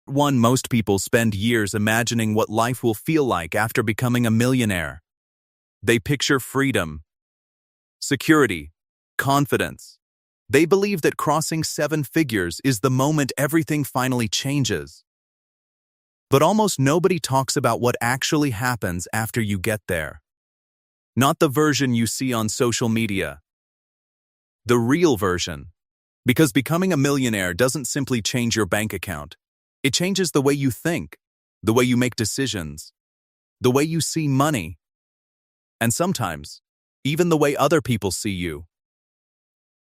1. Most people spend years imagining what life will feel like after becoming a millionaire. They picture freedom, security, confidence. They believe that crossing 7 figures is the moment everything finally changes. But almost nobody talks about what actually happens after you get there. Not the version you see on social media. The real version. Because becoming a millionaire doesn't simply change your bank account. It changes the way you think, the way you make decisions, the way you see money, and sometimes, even the way other people see you.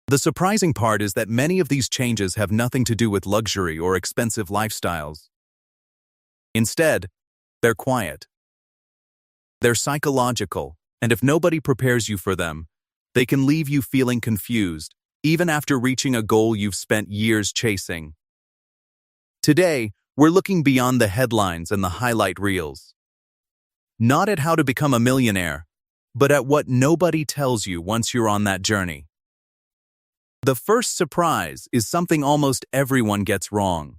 The surprising part is that many of these changes have nothing to do with luxury or expensive lifestyles. Instead, they're quiet. They're psychological, and if nobody prepares you for them, they can leave you feeling confused, even after reaching a goal you've spent years chasing. Today, we're looking beyond the headlines and the highlight reels. Not at how to become a millionaire, but at what nobody tells you once you're on that journey. The first surprise is something almost everyone gets wrong.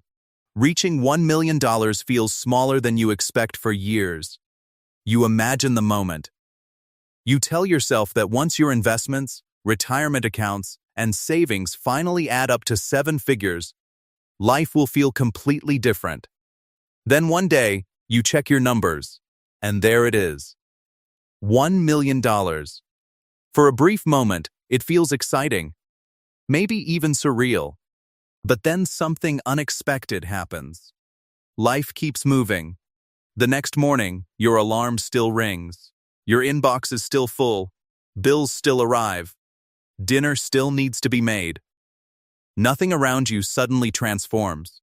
Reaching $1 million feels smaller than you expect for years. You imagine the moment. You tell yourself that once your investments, retirement accounts, and savings finally add up to 7 figures, life will feel completely different. Then one day, you check your numbers, and there it is. $1 million. For a brief moment, it feels exciting, maybe even surreal. But then something unexpected happens. Life keeps moving. The next morning, your alarm still rings. Your inbox is still full. Bills still arrive. Dinner still needs to be made. Nothing around you suddenly transforms.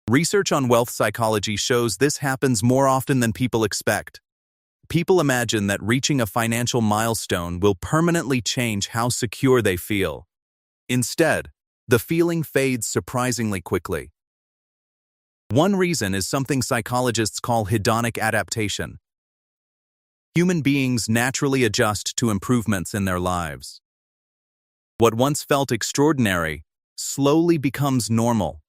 Research on wealth psychology shows this happens more often than people expect. People imagine that reaching a financial milestone will permanently change how secure they feel. Instead, the feeling fades surprisingly quickly. One reason is something psychologists call hedonic adaptation. Human beings naturally adjust to improvements in their lives. What once felt extraordinary slowly becomes normal.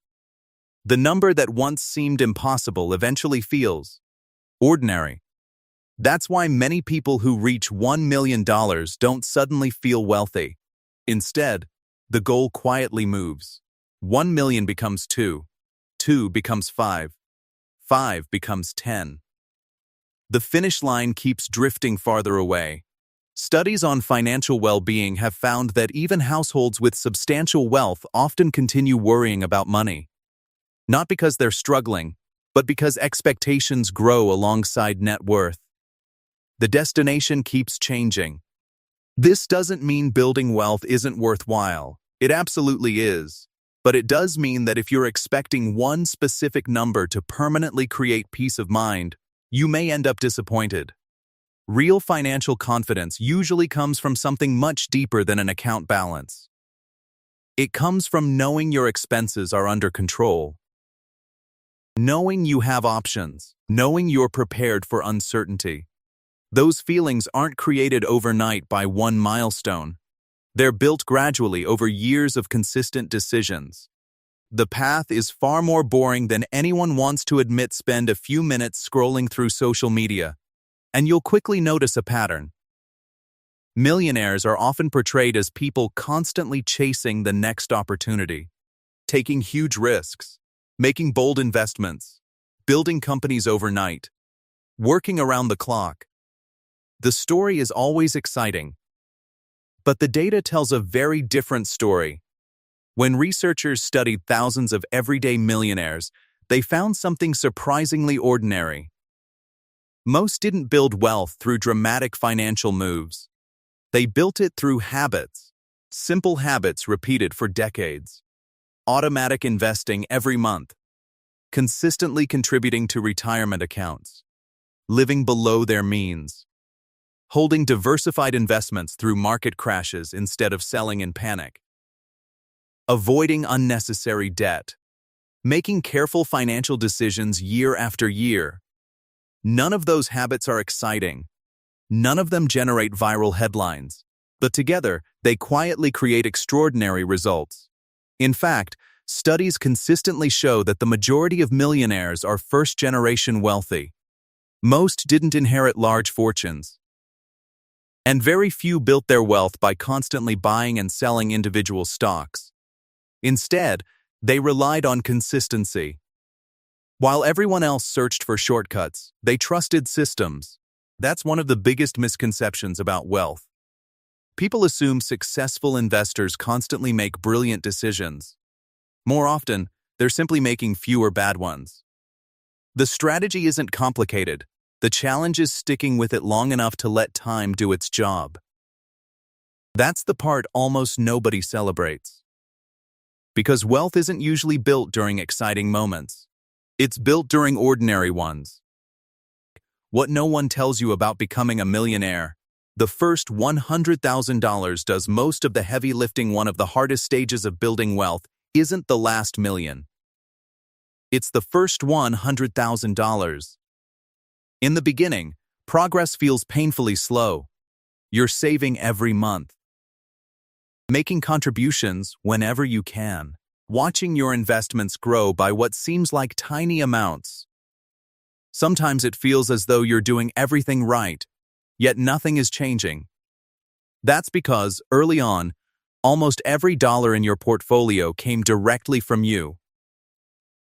The number that once seemed impossible eventually feels ordinary. That's why many people who reach $1 million don't suddenly feel wealthy. Instead, the goal quietly moves. 1 million becomes 2, 2 becomes 5, 5 becomes 10. The finish line keeps drifting farther away. Studies on financial well-being have found that even households with substantial wealth often continue worrying about money. Not because they're struggling, but because expectations grow alongside net worth. The destination keeps changing. This doesn't mean building wealth isn't worthwhile. It absolutely is. But it does mean that if you're expecting one specific number to permanently create peace of mind, you may end up disappointed. Real financial confidence usually comes from something much deeper than an account balance. It comes from knowing your expenses are under control. Knowing you have options. Knowing you're prepared for uncertainty. Those feelings aren't created overnight by one milestone. They're built gradually over years of consistent decisions. The path is far more boring than anyone wants to admit. Spend a few minutes scrolling through social media, and you'll quickly notice a pattern. Millionaires are often portrayed as people constantly chasing the next opportunity, taking huge risks, making bold investments, building companies overnight, working around the clock. The story is always exciting, but the data tells a very different story. When researchers studied thousands of everyday millionaires, they found something surprisingly ordinary. Most didn't build wealth through dramatic financial moves. They built it through habits, simple habits repeated for decades. Automatic investing every month, consistently contributing to retirement accounts, living below their means, holding diversified investments through market crashes instead of selling in panic, avoiding unnecessary debt, making careful financial decisions year after year. None of those habits are exciting. None of them generate viral headlines, but together they quietly create extraordinary results. In fact, studies consistently show that the majority of millionaires are first-generation wealthy. Most didn't inherit large fortunes. And very few built their wealth by constantly buying and selling individual stocks. Instead, they relied on consistency. While everyone else searched for shortcuts, they trusted systems. That's one of the biggest misconceptions about wealth. People assume successful investors constantly make brilliant decisions. More often, they're simply making fewer bad ones. The strategy isn't complicated. The challenge is sticking with it long enough to let time do its job. That's the part almost nobody celebrates. Because wealth isn't usually built during exciting moments. It's built during ordinary ones. What no one tells you about becoming a millionaire: the first $100,000 does most of the heavy lifting. One of the hardest stages of building wealth isn't the last million. It's the first $100,000. In the beginning, progress feels painfully slow. You're saving every month, making contributions whenever you can, watching your investments grow by what seems like tiny amounts. Sometimes it feels as though you're doing everything right, yet nothing is changing. That's because, early on, almost every dollar in your portfolio came directly from you.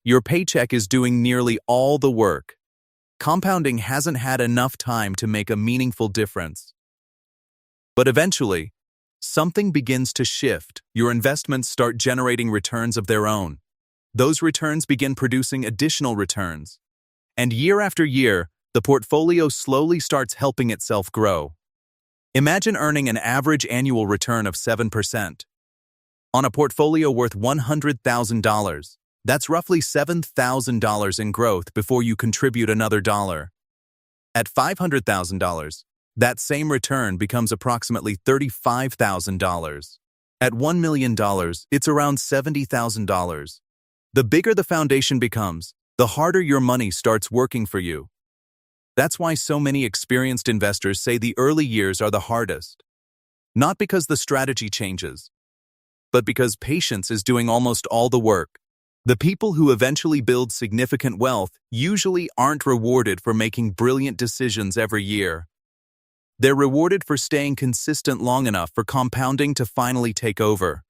Your paycheck is doing nearly all the work. Compounding hasn't had enough time to make a meaningful difference. But eventually, something begins to shift. Your investments start generating returns of their own. Those returns begin producing additional returns. And year after year, the portfolio slowly starts helping itself grow. Imagine earning an average annual return of 7%. On a portfolio worth $100,000, that's roughly $7,000 in growth before you contribute another dollar. At $500,000, that same return becomes approximately $35,000. At $1 million, it's around $70,000. The bigger the foundation becomes, the harder your money starts working for you. That's why so many experienced investors say the early years are the hardest. Not because the strategy changes, but because patience is doing almost all the work. The people who eventually build significant wealth usually aren't rewarded for making brilliant decisions every year. They're rewarded for staying consistent long enough for compounding to finally take over.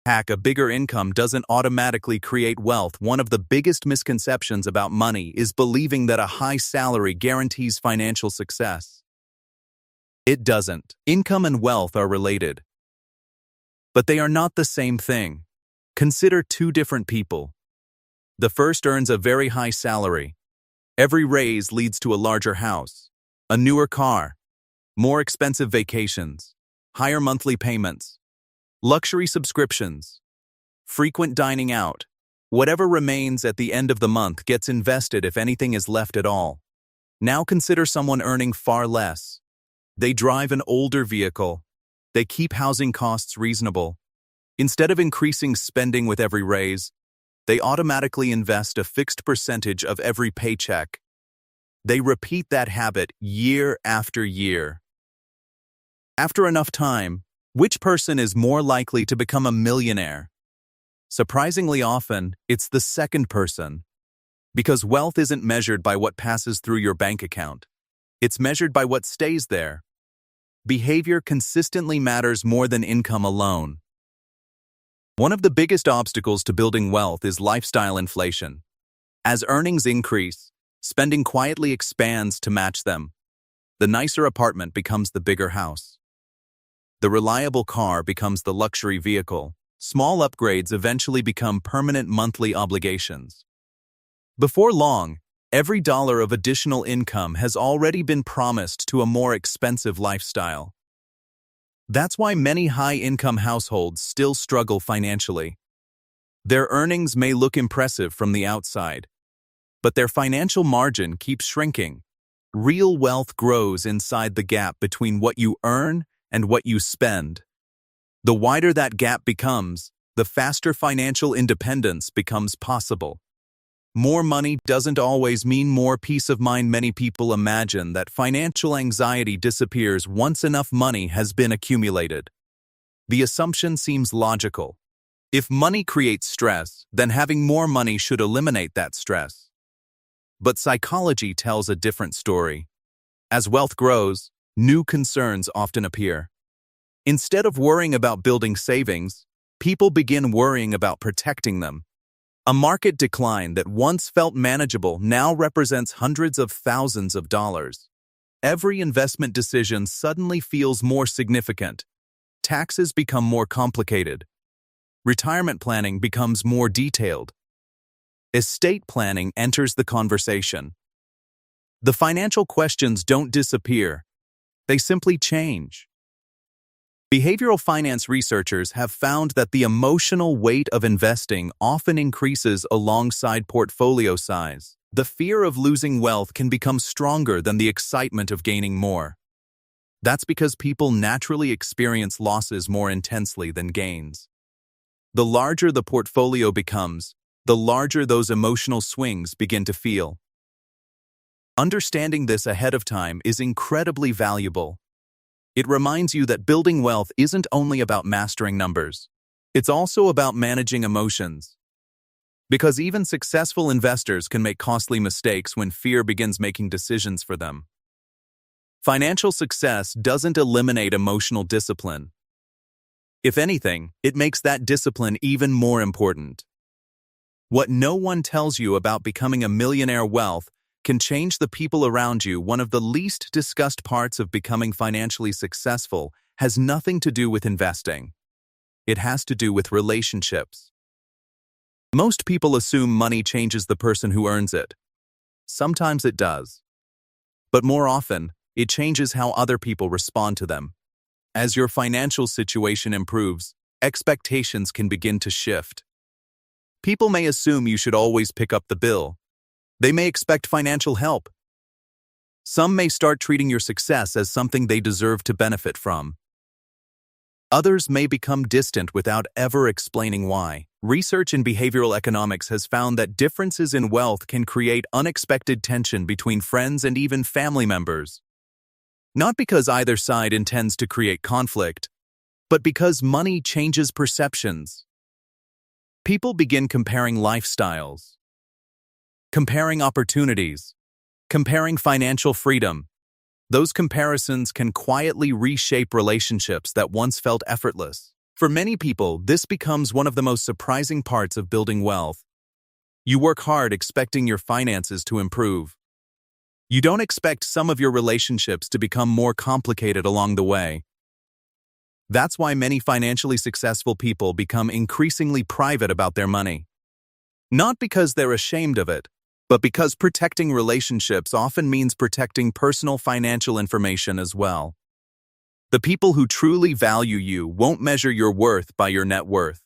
A bigger income doesn't automatically create wealth. One of the biggest misconceptions about money is believing that a high salary guarantees financial success. It doesn't. Income and wealth are related. But they are not the same thing. Consider two different people. The first earns a very high salary. Every raise leads to a larger house, a newer car, more expensive vacations, higher monthly payments, luxury subscriptions, frequent dining out. Whatever remains at the end of the month gets invested if anything is left at all. Now consider someone earning far less. They drive an older vehicle. They keep housing costs reasonable. Instead of increasing spending with every raise, they automatically invest a fixed percentage of every paycheck. They repeat that habit year after year. After enough time, which person is more likely to become a millionaire? Surprisingly often, it's the second person. Because wealth isn't measured by what passes through your bank account. It's measured by what stays there. Behavior consistently matters more than income alone. One of the biggest obstacles to building wealth is lifestyle inflation. As earnings increase, spending quietly expands to match them. The nicer apartment becomes the bigger house. The reliable car becomes the luxury vehicle. Small upgrades eventually become permanent monthly obligations. Before long, every dollar of additional income has already been promised to a more expensive lifestyle. That's why many high-income households still struggle financially. Their earnings may look impressive from the outside, but their financial margin keeps shrinking. Real wealth grows inside the gap between what you earn and what you spend. The wider that gap becomes, the faster financial independence becomes possible. More money doesn't always mean more peace of mind. Many people imagine that financial anxiety disappears once enough money has been accumulated. The assumption seems logical. If money creates stress, then having more money should eliminate that stress. But psychology tells a different story. As wealth grows, new concerns often appear. Instead of worrying about building savings, people begin worrying about protecting them. A market decline that once felt manageable now represents hundreds of thousands of dollars. Every investment decision suddenly feels more significant. Taxes become more complicated. Retirement planning becomes more detailed. Estate planning enters the conversation. The financial questions don't disappear. They simply change. Behavioral finance researchers have found that the emotional weight of investing often increases alongside portfolio size. The fear of losing wealth can become stronger than the excitement of gaining more. That's because people naturally experience losses more intensely than gains. The larger the portfolio becomes, the larger those emotional swings begin to feel. Understanding this ahead of time is incredibly valuable. It reminds you that building wealth isn't only about mastering numbers. It's also about managing emotions. Because even successful investors can make costly mistakes when fear begins making decisions for them. Financial success doesn't eliminate emotional discipline. If anything, it makes that discipline even more important. What no one tells you about becoming a millionaire wealth can change the people around you. One of the least discussed parts of becoming financially successful has nothing to do with investing. It has to do with relationships. Most people assume money changes the person who earns it. Sometimes it does. But more often, it changes how other people respond to them. As your financial situation improves, expectations can begin to shift. People may assume you should always pick up the bill. They may expect financial help. Some may start treating your success as something they deserve to benefit from. Others may become distant without ever explaining why. Research in behavioral economics has found that differences in wealth can create unexpected tension between friends and even family members. Not because either side intends to create conflict, but because money changes perceptions. People begin comparing lifestyles, comparing opportunities, comparing financial freedom. Those comparisons can quietly reshape relationships that once felt effortless. For many people, this becomes one of the most surprising parts of building wealth. You work hard expecting your finances to improve. You don't expect some of your relationships to become more complicated along the way. That's why many financially successful people become increasingly private about their money. Not because they're ashamed of it, but because protecting relationships often means protecting personal financial information as well. The people who truly value you won't measure your worth by your net worth.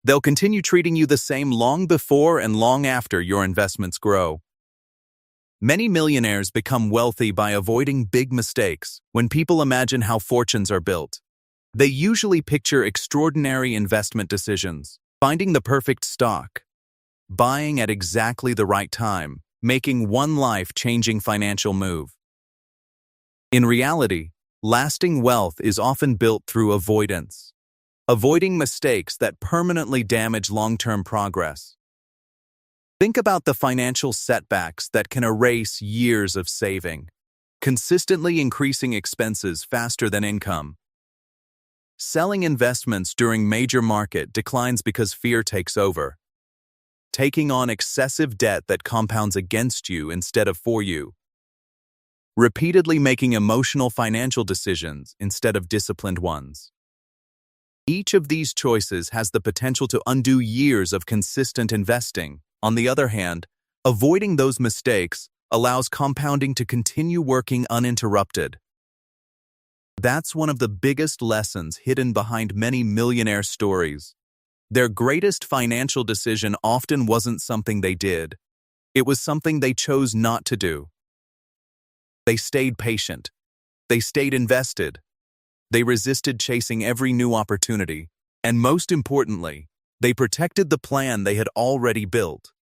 They'll continue treating you the same long before and long after your investments grow. Many millionaires become wealthy by avoiding big mistakes. When people imagine how fortunes are built, they usually picture extraordinary investment decisions, finding the perfect stock, buying at exactly the right time, making one life-changing financial move. In reality, lasting wealth is often built through avoidance, avoiding mistakes that permanently damage long-term progress. Think about the financial setbacks that can erase years of saving, consistently increasing expenses faster than income. Selling investments during major market declines because fear takes over. Taking on excessive debt that compounds against you instead of for you. Repeatedly making emotional financial decisions instead of disciplined ones. Each of these choices has the potential to undo years of consistent investing. On the other hand, avoiding those mistakes allows compounding to continue working uninterrupted. That's one of the biggest lessons hidden behind many millionaire stories. Their greatest financial decision often wasn't something they did. It was something they chose not to do. They stayed patient. They stayed invested. They resisted chasing every new opportunity. And most importantly, they protected the plan they had already built.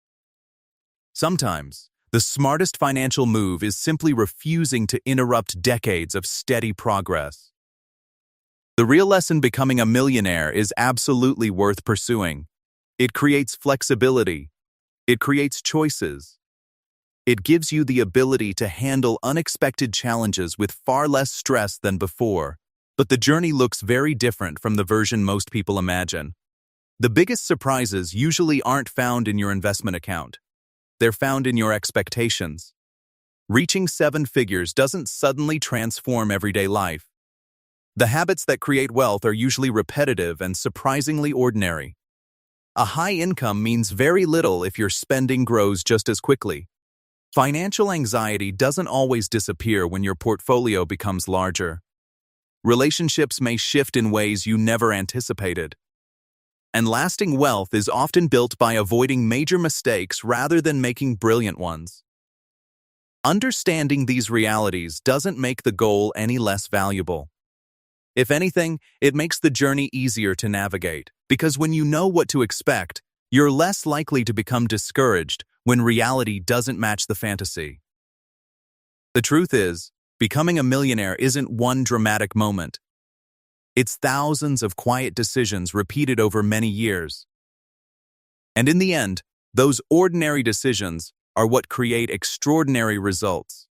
Sometimes, the smartest financial move is simply refusing to interrupt decades of steady progress. The real lesson becoming a millionaire is absolutely worth pursuing. It creates flexibility. It creates choices. It gives you the ability to handle unexpected challenges with far less stress than before. But the journey looks very different from the version most people imagine. The biggest surprises usually aren't found in your investment account. They're found in your expectations. Reaching 7 figures doesn't suddenly transform everyday life. The habits that create wealth are usually repetitive and surprisingly ordinary. A high income means very little if your spending grows just as quickly. Financial anxiety doesn't always disappear when your portfolio becomes larger. Relationships may shift in ways you never anticipated. And lasting wealth is often built by avoiding major mistakes rather than making brilliant ones. Understanding these realities doesn't make the goal any less valuable. If anything, it makes the journey easier to navigate, because when you know what to expect, you're less likely to become discouraged when reality doesn't match the fantasy. The truth is, becoming a millionaire isn't one dramatic moment. It's thousands of quiet decisions repeated over many years. And in the end, those ordinary decisions are what create extraordinary results.